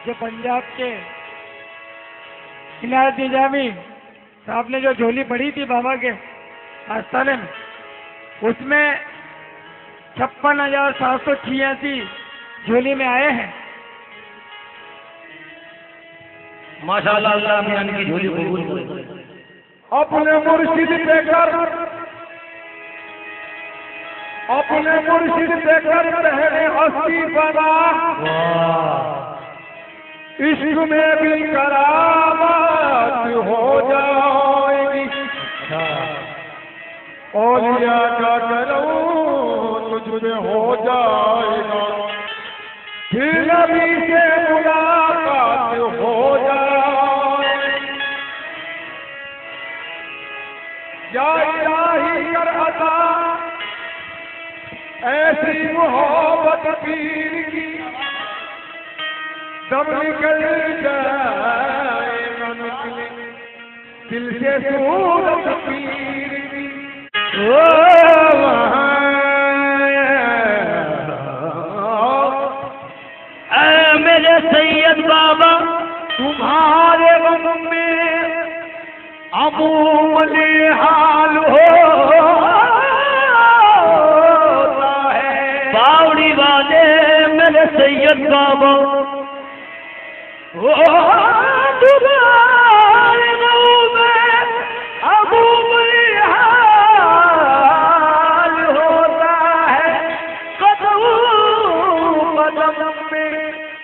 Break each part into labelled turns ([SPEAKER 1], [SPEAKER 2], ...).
[SPEAKER 1] जो पंजाब के इनायत निजामी साहब ने जो झोली पड़ी थी बाबा के आस्थाने में, उसमें 56,786 झोली में आए हैं।
[SPEAKER 2] माशाअल्लाह, अल्लाह मियां की झोली कबूल करे।
[SPEAKER 3] अपने मुर्शिद देकर पहले हस्ती बना, इश्क में भी करामात हो जाएगी। औलिया का करम तुझे हो जाएगा, फिर नबी से मुलाकात हो जाएगी। या इलाही कर अता ऐसी मोहब्बत पीर की, तब निकल जाए निकले दिल से सूरत पीर की।
[SPEAKER 2] मेरे सैयद बाबा, तुम्हारे गम में अमूल हाल होता है। बावड़ी वाले मेरे सैयद बाबा, तुम्हारे गम में अमूल हाल होता है। कदम कदम में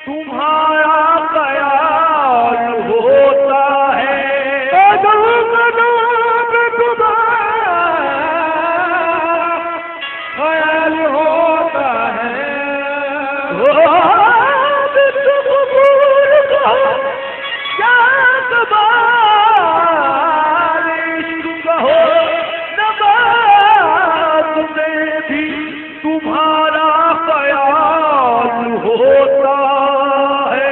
[SPEAKER 2] तुम्हारा ख्याल होता है। कदम कदम में तुम्हारा ख्याल होता है। तुम्हारा ख्याल होता है।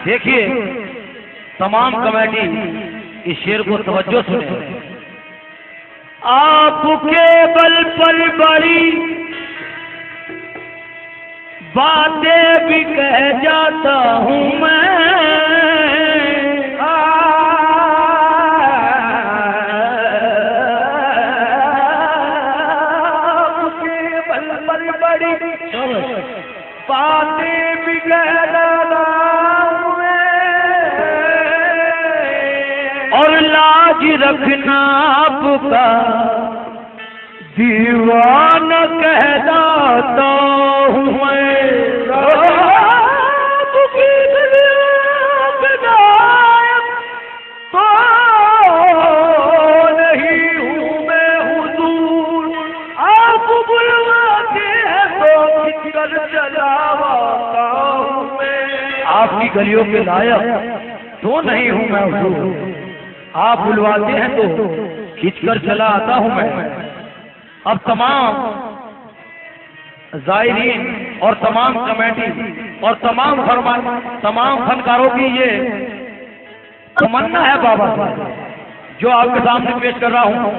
[SPEAKER 2] देखिए, तमाम कमेटी इस शेर को तवज्जो सुने। आपके बल पर बड़ी बातें भी कह जाता हूँ मैं। आपके बल पर बड़ी बातें भी कह जाता हूँ मैं, और लाज रखना आपका दीवाना कहलाता हूँ मैं। आपकी तो नहीं हूँ मैं हुजूर, आप बुलवाते हैं तो खिंचकर चलावाता हूँ मैं। आपकी गलियों के लायक तो नहीं हूँ मैं हुजूर, आप बुलवाते हैं तो खिंचकर चला आता हूँ मैं। अब तमाम ज़ायरीन और तमाम कमेटी और तमाम फनकारों की ये तमन्ना है बाबा जो आपके सामने पेश कर रहा हूँ।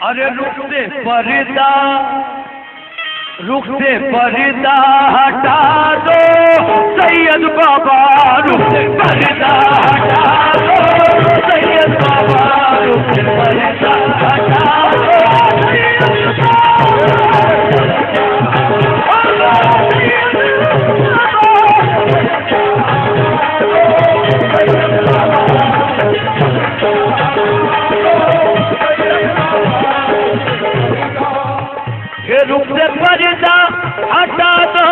[SPEAKER 2] अरे रुख से पर्दा हटा दो सैयद बाबा, रुख से पर्दा हटा दो सैयद बाबा, रुख से पर्दा हटा दो सैयद रुख से पर्दा हटा दो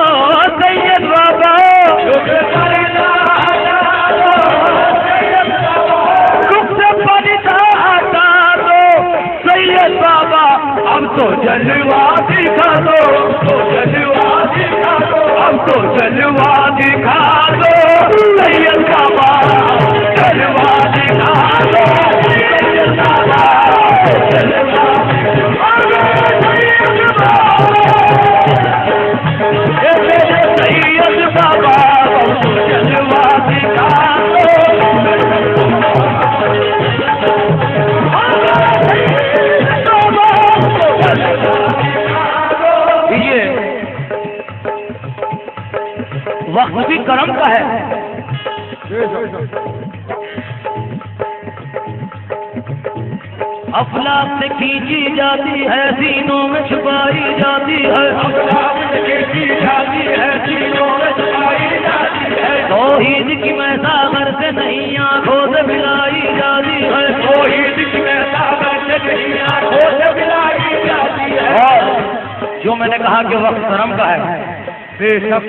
[SPEAKER 2] सैयद बाबा, रुख से पर्दा हटा दो सैयद बाबा, रुख से पर्दा हटा दो सैयद सैयद बाबा जलवा दिखा ये वक्त भी करम का है। अफलाक से खींची जाती है, सीनों में छुपाई जाती है, अफलाक से खींची जाती है, सीनों में छुपाई जाती है। तौहीद की महसागर से नहीं आंखों से मिलाई जाती है, तौहीद की महसागर से नहीं आंखों से मिलाई जाती है। और जो मैंने कहा कि वक्त करम का है, बेशक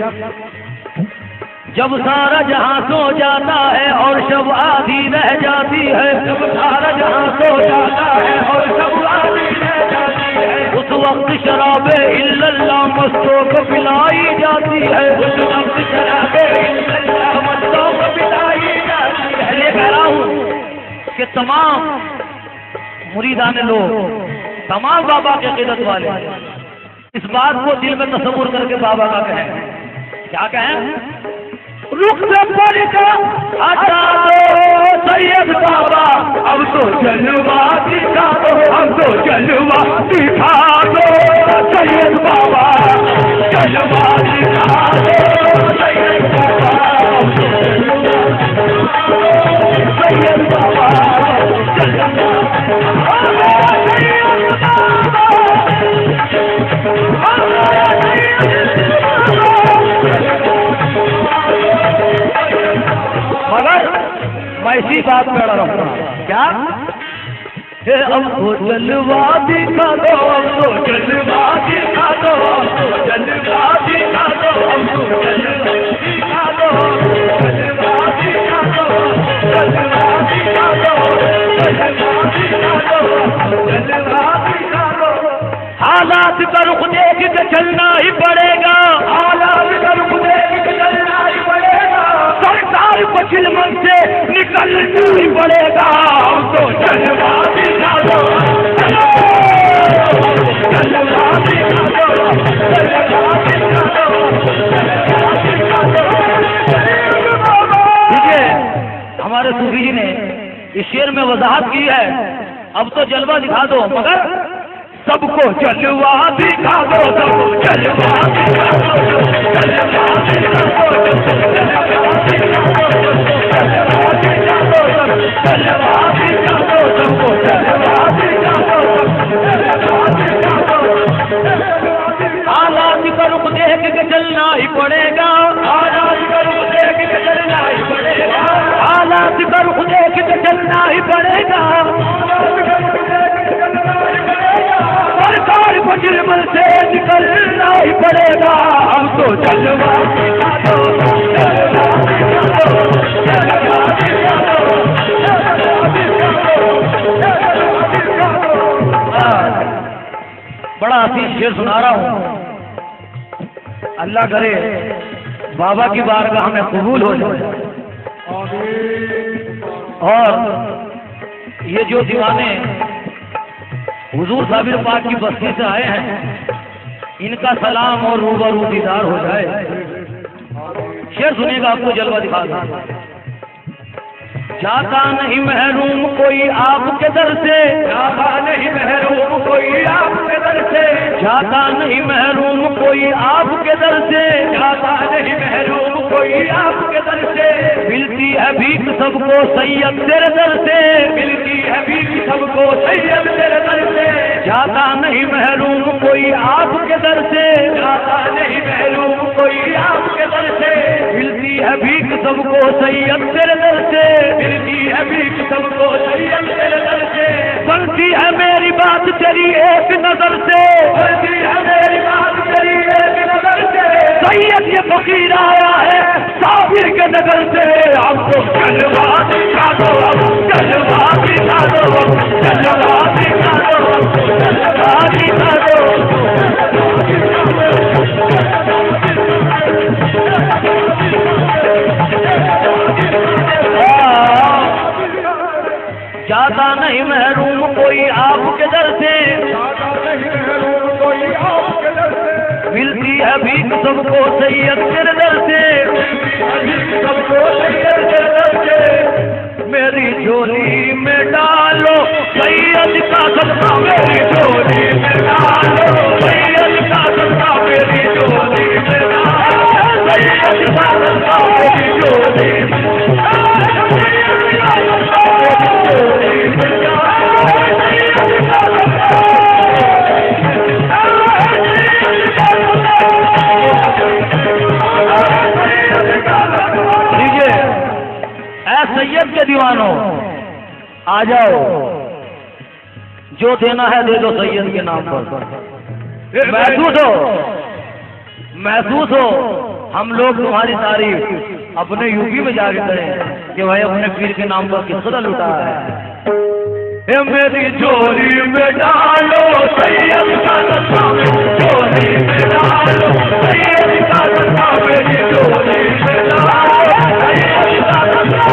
[SPEAKER 2] जब सारा जहां सो जाता है और शब आधी रह जाती है, जब सारा जहां सो जाता है और शब आधी रह जाती है, उस वक्त शराबे इल्लल्लाह मस्तों को पिलाई जाती है, उस वक्त शराबे इल्लल्लाह मस्तों को पिलाई जाती है। ये कह रहा हूँ कि तमाम मुरीदान लोग, तमाम बाबा के अकीदत वाले इस बात को दिल में तसव्वुर करके बाबा का कहें, क्या कहें? रुख से का हटा दो सैयद बाबा, अब तो जलवा दिखा दो, अब तो जलवा दिखा दो सैयद बाबा, जलवा दिखा दो सैयद बाबा, सैयद बाबा मगर मैं इसी बात पे अड़ा रहूँगा, क्या अब तो जलवा दिखा दो, अब तो जलवा दिखा दो, अब तो जलवा दिखा दो, अब तो जलवा दिखा दो, जलवा दिखा दो, जलवा दिखा दो, जलवा दिखा दो, जलवा दिखा दो। हालात का रुख देख के चलना ही पड़ेगा, हालात का रुख देख के चलना ही पड़ेगा, सरकार को चिलमन से निकलना ही पड़ेगा। हम तो जलवा दिखा दो, जलवा दिखा दो, जलवा दिखा दो, जलवा दिखा दो। देखिए हमारे सूफी जी ने इस शेर में वजाहत की है, अब तो जलवा दिखा दो, मगर सबको जलवा दिखा दो, सबको जलवा दिखा दो, जलवा दिखा दो, जलवा दिखा दो, जलवा दिखा दो, जलवा दिखा दो, सबको जलवा दिखा दो, जलवा दिखा दो। हालात का रुख देख के चलना ही पड़ेगा, हालात का रुख देख के चलना ही पड़ेगा, हालात का रुख देख के चलना ही पड़ेगा, सरकार को चिलमन से निकलना ही पड़ेगा। हम तो जलवा दिखा दो, जलवा दिखा दो, जलवा दिखा दो, जलवा दिखा दो, जलवा दिखा दो। बड़ा हसीन शेर सुना रहा हूँ, अल्लाह करे बाबा की बारगाह में कबूल हो जाए। और ये जो दीवाने हुजूर साबिर पाक की बस्ती से आए हैं, इनका सलाम और रूबरू दीदार हो जाए। शेर सुनेगा, आपको जलवा दिखा दूं। जाता नहीं महरूम कोई आपके दर से, जाता नहीं महरूम कोई आपके दर से, जाता नहीं महरूम कोई आपके दर से, जाता नहीं महरूम कोई आपके दर से। मिलती है भीख सबको सैयद तेरे दर से, मिलती है भीख सबको सैयद तेरे दर से। जाता नहीं महरूम कोई आपके दर से, जाता नहीं महरूम कोई आपके दर से। मिलती है भीख सबको सैयद तेरे दर से, मिलती है भीख सबको सैयद तेरे दर से। बनती है मेरी बात तेरी एक नजर से, बनती है मेरी बात तेरी एक नजर से। सैयद ये फकीर आया है साबिर के नगर से। आपको जलवा दिखा दो, जलवा दिखा दो, जलवा दिखा दो, जलवा दिखा दो। जाता नहीं महरूम कोई आपके दर से, जाता नहीं महरूम कोई आपके दर से। है भीख सबको सैयद तेरे दर से, सबको सैयद तेरे दर से, मेरी झोली में डालो सैयद का सदका, मेरी झोली में डालो सैयद का सदका, मेरी झोली में डालो सैयद का सदका, मेरी झोली में सैयद के दीवानों आ जाओ, जो देना है दे दो सैयद के नाम पर। महसूस हो हम लोग तुम्हारी तारीफ अपने यूपी में जाके करें कि भाई अपने पीर के नाम पर किस तरह लुटा है। मेरी झोली में डालो सैयद का सदका, झोली में डालो सैयद का सदका, मेरी झोली में डालो सैयद का सदका।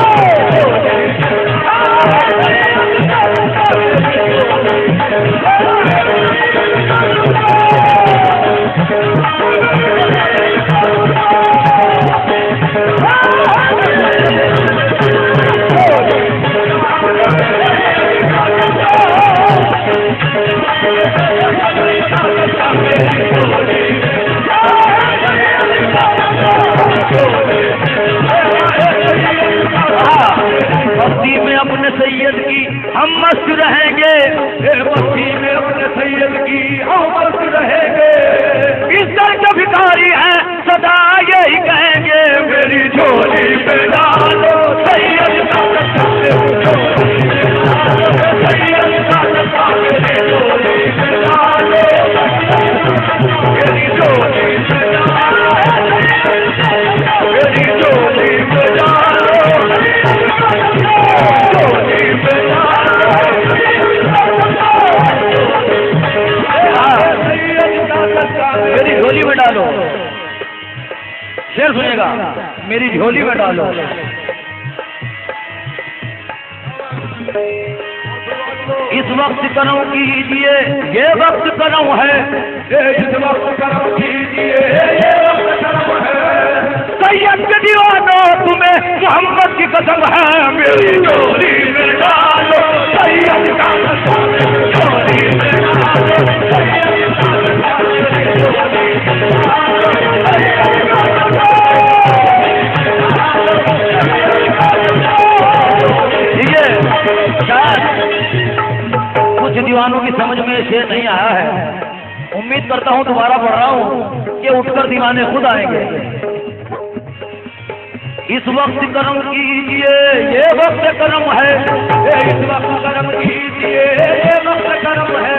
[SPEAKER 2] बस्ती में अपने सैयद की हम मस्त रहेंगे, बस्ती में अपने सैयद की हम मस्त रहेंगे, इस दर के भिखारी हैं सदा यही कहेंगे, मेरी झोली में डालो सैयद का सदका, सैयद का सदका, मेरी झोली में डालो, मेरी झोली में डालो, मेरी झोली में डालो, मेरी झोली में डालो। शेर सुनेगा, मेरी झोली में डालो। इस वक्त करम कीजिए ये वक्त करम है, इस वक्त करम कीजिए ये वक्त करम है, सैयद के दीवानों तुम्हें मोहम्मद की कसम है, मेरी झोली में डालो सैयद का सदका, झोली में डालो सैयद का सदका, कुछ दीवानों की समझ में शेर नहीं आया है, उम्मीद करता हूं दोबारा पढ़ रहा हूं कि उठकर दीवाने खुद आएंगे। इस वक्त कर्म कीजिए ये वक्त कर्म है, इस वक्त कर्म कीजिए ये वक्त कर्म है,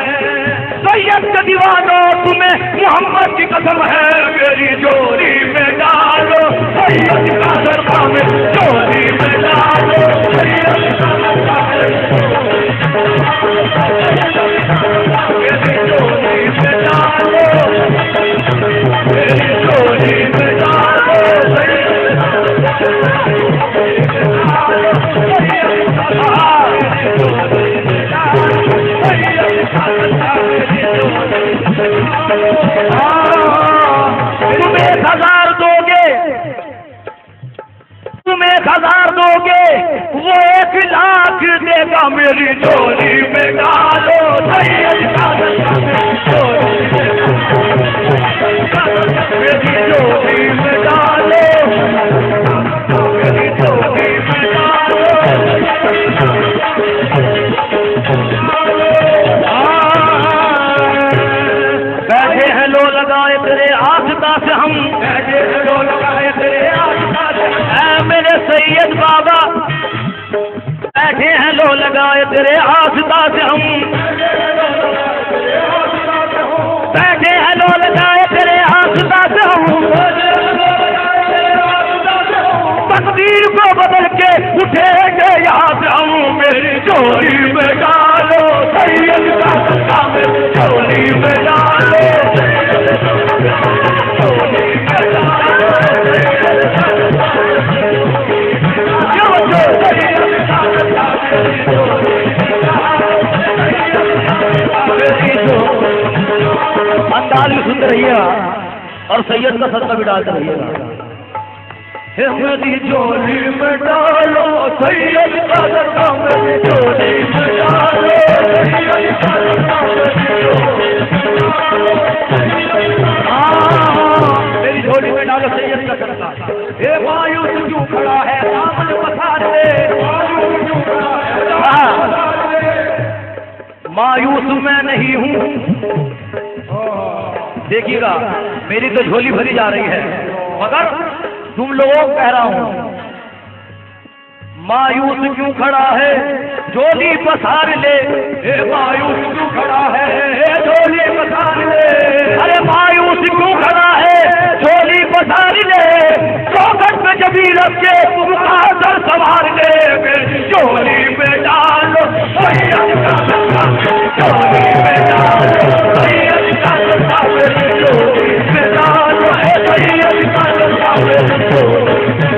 [SPEAKER 2] सैयद के दीवानों तुम्हें मोहम्मद की कसम है, मेरी झोली में डालो सैयद का सदका, मेरी झोली में डालो सैयद का सदका, मेरी झोली में डालो, मेरी झोली में डालो तुम 1000 दोगे, तुम 1000 दोगे, वो 1 लाख देगा, मेरी झोली में डालो सैयद का सदका, मेरी झोली में डालो, मेरी झोली में डालो। बैठे हैं लो लगाए तेरे आस्था से हम, बैठे हैं लो लगाए तेरे आस्था से, मेरे सैयद बाबा बैठे हैं लो लगाए तेरे आस्था से हम, बैठे हैं लो लगाए तेरे आस्था से हम, तकदीर को बदल के उठेंगे यहाँ से हम, मेरी झोली में डालो सैयद का सदका, मेरी झोली में डालो, झोली में डालो, अंदाज भी सुन रही है। और सैयद का सदका भी डालते रहिएगा। मेरी झोली में डालो सैयद का सदका, मेरी झोली में डालो सैयद का सदका, मेरी झोली में डालो सैयद का सदका। हे मायूस क्यों खड़ा है दामन पसार ले, मायूस मैं नहीं हूँ। देखिएगा मेरी तो झोली भरी जा रही है, मगर तुम लोगों को कह रहा हूं मायूस क्यों खड़ा है झोली पसार ले। मायूस क्यों खड़ा है झोली पसार ले, अरे मायूस क्यों खड़ा है झोली पसार ले। चौखट में जबी रख के मुकादर सवार ले, मेरी झोली में डालो सैयद का सदका, झोली में डालो सैयद का सदका, मेरी झोली में डालो सैयद का सदका, मेरी झोली में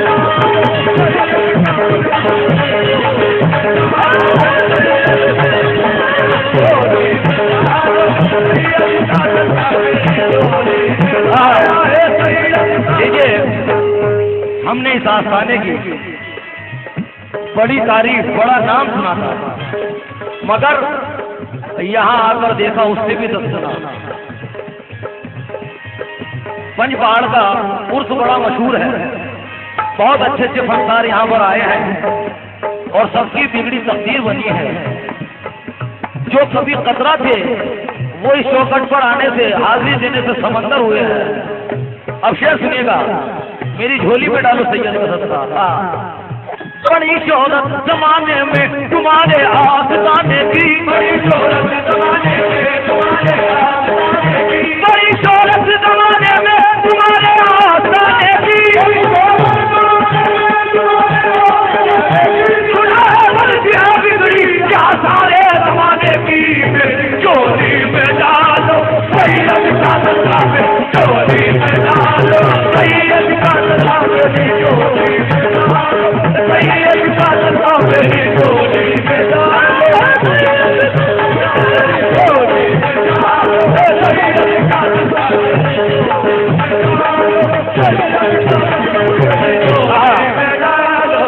[SPEAKER 2] देखिए हमने इस आस्थाने की बड़ी तारीफ, बड़ा नाम सुना था, मगर यहाँ आकर देखा उससे भी दस्तना। पंचपहाड़ का उर्स बड़ा मशहूर है, बहुत अच्छे अच्छे फनकार यहाँ पर आए हैं और सबकी बिगड़ी तकदीर बनी है। जो कभी कतरा थे वो इस चौखट पर आने से, हाजिरी देने से समंदर हुए हैं। अब शेर सुनिएगा, मेरी झोली में डालो सैयद का सदका। बड़ी शोहरत जमाने में तुम्हारे आस्ताने की, बड़ी शोहरत जमाने में तुम्हारे आस्ताने की, बड़ी शोहरत जमाने में तुम्हारे आस्ताने की। बिगड़ी क्या सारे जमाने की, मेरी झोली में डालो सैयद का सदका, मेरी झोली में डालो सैयद का सदका, मेरी झोली में डालो सैयद का सदका, मेरी झोली में डालो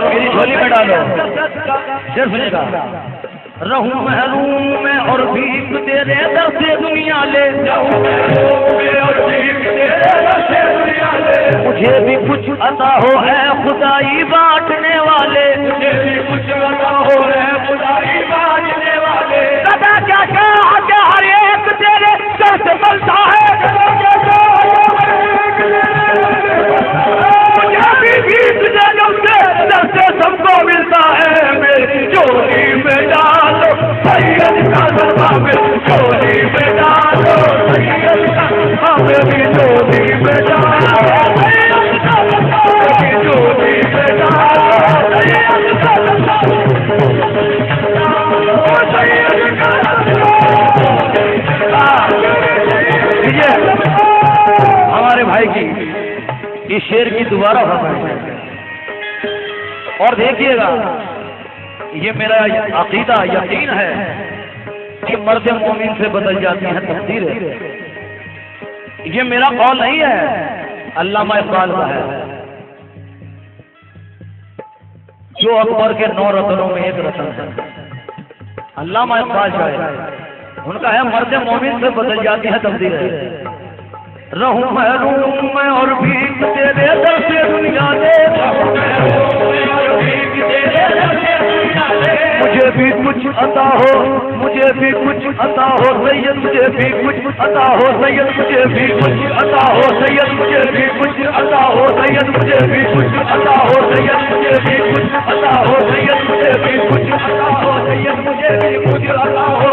[SPEAKER 2] मेरी झोली में डालो। शेर सुनेगा, रहूं महरूम में और भीख तेरे दर से दुनिया ले जाऊं, और भीख तेरे दर से दुनिया ले। मुझे भी कुछ अता हो है खुदाई बांटने वाले, मुझे भी कुछ अता हो है खुदाई बांटने वाले। सदा क्या क्या हर एक तेरे दर से बनता है, मुझे भी भीख दर से सबको मिलता है। मेरी झोली में डालो सैयद का सदका, मेरी झोली में डालो सैयद का सदका, मेरी झोली में डालो सैयद का सदका, मेरी झोली में डालो सैयद का सदका, सैयद का सदका। हमारे भाई की इस शेर की दोबारा फरमाइश है। और देखिएगा ये मेरा अकीदा यकीन है कि मर्द मोमिन से बदल जाती है तकदीरें। ये मेरा कौल नहीं है, अल्लामा इकबाल का है, जो अकबर के 9 रतनों में एक रतन है। अल्लामा इकबाल शायर, उनका है मर्द मोमिन से बदल जाती है तकदीरें। रहूं महरूम में और भीख तेरे दर से दुनिया ले, मुझे भी कुछ अता हो, मुझे भी कुछ अता हो सैयद, मुझे भी कुछ अता हो सैयद, मुझे भी कुछ अता हो सैयद, मुझे भी कुछ अता हो सैयद, मुझे भी कुछ अता हो सैयद, मुझे भी कुछ अता हो सैयद, मुझे भी कुछ अता हो सैयद, मुझे भी कुछ अता हो,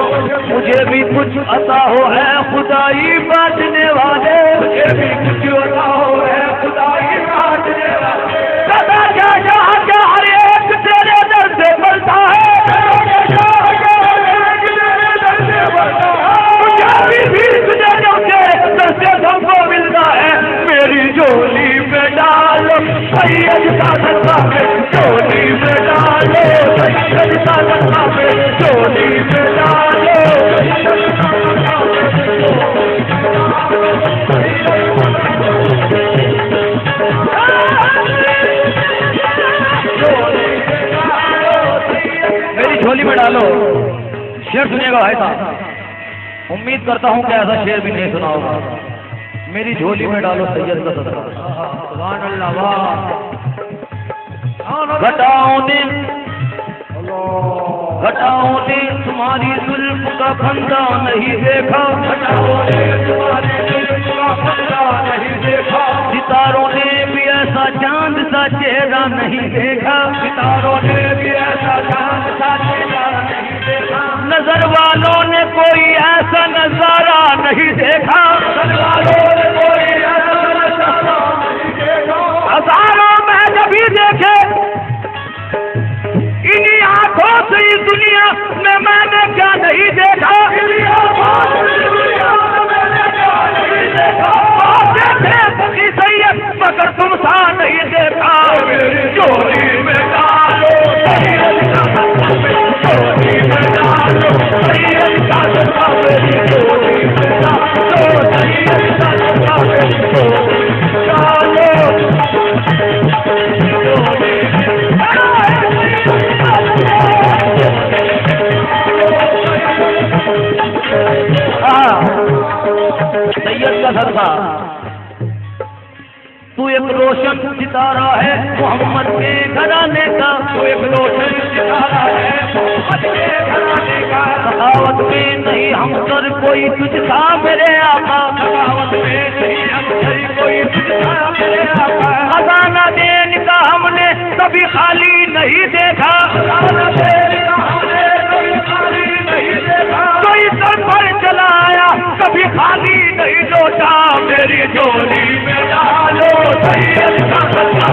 [SPEAKER 2] मुझे भी कुछ अता हो है खुदाई बांटने वाले, मुझे भी कुछ अता हो है खुदाई बांटने वाले। सदा क्या क्या हर एक तेरे दर से बढ़ता है, सबको मिलता है। मेरी झोली में डालो सैयद का सदका, मेरी झोली में डालो सैयद का सदका, मेरी झोली में डालो। डालो। शेर सुनिएगा भाई साहब, उम्मीद करता हूँ कि ऐसा शेर भी नहीं सुना होगा। मेरी झोली में डालो सैयद का सदका।
[SPEAKER 1] सुभान अल्लाह, वाह।
[SPEAKER 2] घटाओं ने तुम्हारी जुल्फ का फंदा नहीं देखा, घटाओं ने तुम्हारी जुल्फ का फंदा नहीं देखा, सितारों ने भी ऐसा चांद सा चेहरा नहीं देखा, सितारों ने भी ऐसा चांद सा चेहरा नहीं देखा, नजर वालों ने कोई ऐसा नजारा नहीं देखा, नजर वालों ने कोई ऐसा नजारा नहीं देखा, हजारों में कभी देखे इन्हीं आंखों से इस दुनिया में मैंने क्या नहीं देखा, इन्हीं आंखों से इस दुनिया में मैंने क्या नहीं देखा, देखे सैयद मगर तुम सा नहीं देखा, मेरी चोरी में डालो सैयद का सदका, चोरी में डालो सैयद का सदका, मेरी चोरी में डालो सैयद का सदका, मेरी चोरी में डालो। सैयद का सदका, तू एक रोशन सितारा है मोहम्मद के घराने का, तू एक रोशन सितारा है मोहम्मद के घराने का, सखावत में नहीं हमसर कोई तुझसा मेरे आका, सखावत में नहीं हमसर कोई तुझसा मेरे आका, खजाना देने का हमने कभी खाली नहीं देखा, खजाना देने का हमने कभी खाली नहीं देखा, कोई सर पर चलाया कभी खाली नहीं लौटा, मेरी झोली में डालो सैयद का सदका,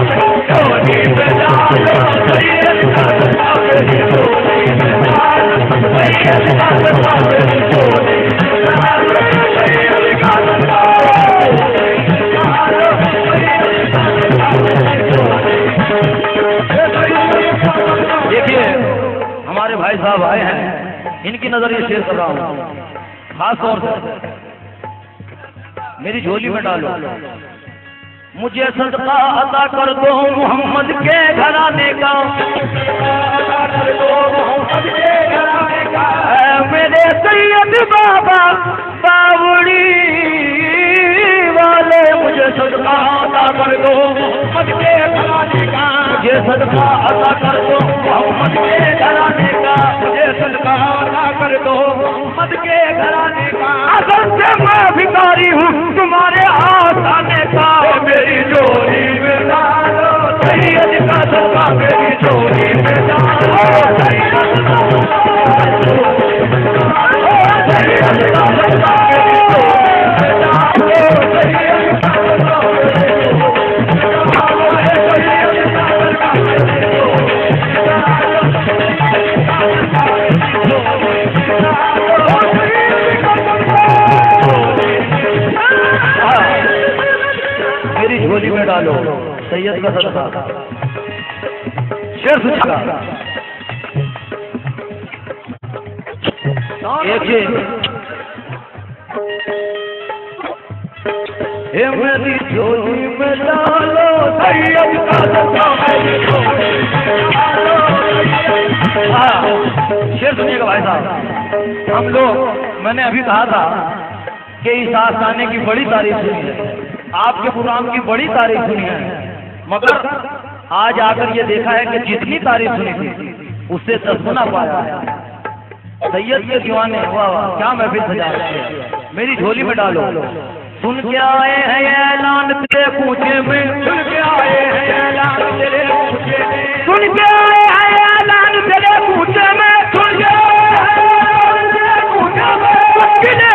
[SPEAKER 2] झोली में डालो सैयद का सदका, मेरी झोली में डालो सैयद का सदका, मेरी झोली में डालो सैयद का सदका। देखिए हमारे भाई साहब आए हैं, इनकी नजर ये शेयर कर रहा हूँ खास तौर से, मेरी झोली में डालो, मुझे सदका अता कर दो मोहम्मद के घराने का, कर दो मोहम्मद के घराने का, मेरे सैयद बाबा बावड़ी वाले, मुझे सदका अता कर दो मोहम्मद के घराने का, मुझे सदका अता कर दो मोहम्मद के घराने का, मुझे सदका अता कर दो मोहम्मद के घराने का, असल से मैं भिखारी हूँ तुम्हारे आसाने का, मेरी झोली में डालो सैयद का सदका, मेरी झोली में डालो सैयद का सदका, सैयद का सदका, मेरी झोली में डालो सैयद का सदका, मेरी झोली में डालो सैयद का सदका। शेर सुनिएगा, देखिए मेरी झोली में डालो सैयद का सदका, मेरी झोली में डालो। शेर सुनिएगा भाई साहब, हम लोग, मैंने अभी कहा था कि इस आस्थाने की बड़ी तारीफ सुनी है, आपके प्रोग्राम की बड़ी तारीफ सुनी है, मगर आज आकर ये देखा है कि जितनी तारीफ सुनी थी उससे 10 गुना पाया है। सैयद के दीवाने, वाह वाह क्या महफिल सजा रहे हैं, मेरी झोली में डालो। सुन के आए हैं ऐलान तेरे पूछे में, सुन के आए हैं ऐलान तेरे पूछे में, सुन के आए हैं ऐलान तेरे पूछे में, सुन के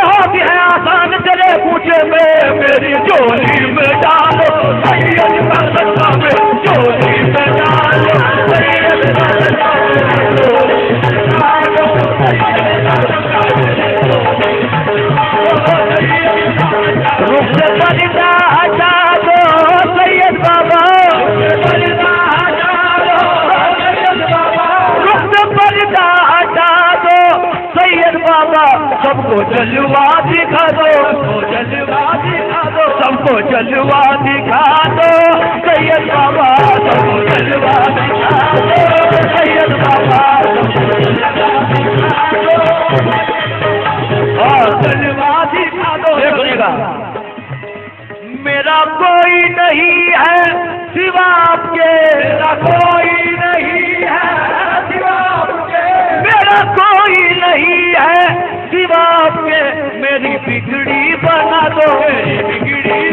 [SPEAKER 2] हो गया आसान तेरे पूछे में, मेरी झोली में डालो सैयद का सदका, मेरी झोली में डालो सैयद का सदका, रुख से पर्दा हटा दो सैयद बाबा, रुख से पर्दा हटा दो सैयद बाबा, सबको जलवा दिखा दो, जलवा दिखा दो, सबको जलवा दिखा दो सैयद बाबा, सबको जलवा दिखा दो सैयद बाबा, सबको जलवा मेरा कोई नहीं है सिवा आपके, मेरा कोई नहीं है सिवा आपके, मेरा कोई नहीं है सिवा आपके, मेरी बिगड़ी बना दो, मेरी बिगड़ी